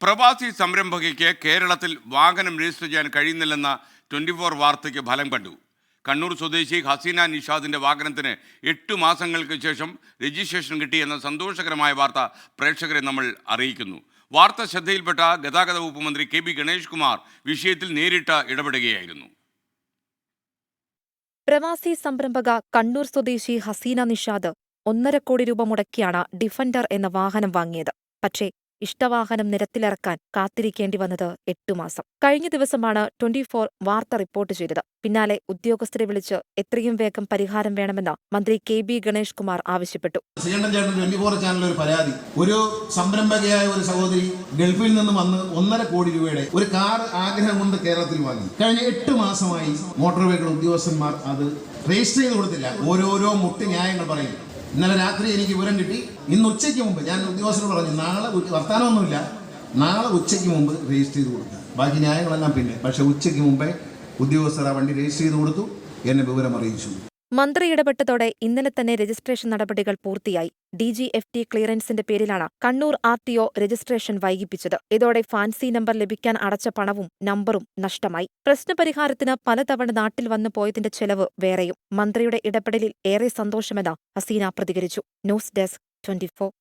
പ്രവാസി സംരംഭകയ്ക്ക് കേരളത്തിൽ വാഹനം രജിസ്റ്റർ ചെയ്യാൻ കഴിയുന്നില്ലെന്ന 24 വാർത്തയ്ക്ക് ഫലം കണ്ടു. കണ്ണൂർ സ്വദേശി ഹസീന നിഷാദിന്റെ വാഹനത്തിന് 8 മാസങ്ങൾക്ക് ശേഷം രജിസ്ട്രേഷൻ കിട്ടിയെന്ന സന്തോഷകരമായ വാർത്ത പ്രേക്ഷകരെ നമ്മൾ അറിയിക്കുന്നു. വാർത്ത ശ്രദ്ധയിൽപ്പെട്ട ഗതാഗത വകുപ്പ് മന്ത്രി കെ.ബി. ഗണേഷ് കുമാർ വിഷയത്തിൽ നേരിട്ട് ഇടപെടുകയായിരുന്നു. പ്രവാസി സംരംഭക കണ്ണൂർ സ്വദേശി ഹസീന നിഷാദ് 1.5 കോടി രൂപ മുടക്കിയാണ് ഡിഫൻഡർ എന്ന വാഹനം വാങ്ങിയത്. പക്ഷേ ഇഷ്ടവാഹനം നിരത്തിലിറക്കാൻ കാത്തിരിക്കേണ്ടി വന്നത് 8 മാസം. കഴിഞ്ഞ ദിവസമാണ് 24 വാർത്ത റിപ്പോർട്ട് ചെയ്തത്. പിന്നാലെ ഉദ്യോഗസ്ഥരെ വിളിച്ച് എത്രയും വേഗം പരിഹാരം വേണമെന്ന് മന്ത്രി കെ.ബി. ഗണേഷ് കുമാർ ആവശ്യപ്പെട്ടു. ശ്രീകണ്ഠൻ ചേട്ടൻ 24 ചാനലിൽ ഒരു പരാതി, ഒരു സംരംഭകയായ ഒരു സഹോദരി ഗൾഫിൽ നിന്ന് വന്ന് 1.5 കോടി രൂപയുടെ ഒരു കാർ ആഗ്രഹം കൊണ്ട് കേരളത്തിൽ വാങ്ങി. കഴിഞ്ഞ 8 മാസമായി മോട്ടോർ വെഹിക്കിൾ ഉദ്യോഗസ്ഥന്മാർ അത് രജിസ്റ്റർ ചെയ്ത് കൊടുത്തില്ല. ഓരോരോ മുട്ടി ന്യായങ്ങൾ പറയും. ഇന്നലെ രാത്രി എനിക്ക് വിവരം കിട്ടി. ഇന്ന് ഉച്ചയ്ക്ക് മുമ്പ് ഞാൻ ഉദ്യോഗസ്ഥരോട് പറഞ്ഞു, നാളെ വർത്താനമൊന്നുമില്ല, നാളെ ഉച്ചയ്ക്ക് മുമ്പ് രജിസ്റ്റർ ചെയ്ത് കൊടുക്കുക. ബാക്കി ന്യായങ്ങളെല്ലാം പിന്നെ. പക്ഷെ ഉച്ചയ്ക്ക് മുമ്പേ ഉദ്യോഗസ്ഥർ ആ വണ്ടി രജിസ്റ്റർ ചെയ്ത് കൊടുത്തു, എന്നെ വിവരം അറിയിച്ചു. മന്ത്രി ഇടപെട്ടതോടെ ഇന്നലെ തന്നെ രജിസ്ട്രേഷൻ നടപടികൾ പൂർത്തിയായി. DGFT ക്ലിയറൻസിന്റെ പേരിലാണ് കണ്ണൂർ RTO രജിസ്ട്രേഷൻ വൈകിപ്പിച്ചത്. ഇതോടെ ഫാൻസി നമ്പർ ലഭിക്കാൻ അടച്ച പണവും നമ്പറും നഷ്ടമായി. പ്രശ്നപരിഹാരത്തിന് പലതവണ നാട്ടിൽ വന്നു പോയതിന്റെ ചെലവ് വേറെയും. മന്ത്രിയുടെ ഇടപെടലിൽ ഏറെ സന്തോഷമെന്ന് ഹസീന പ്രതികരിച്ചു. News desk 24.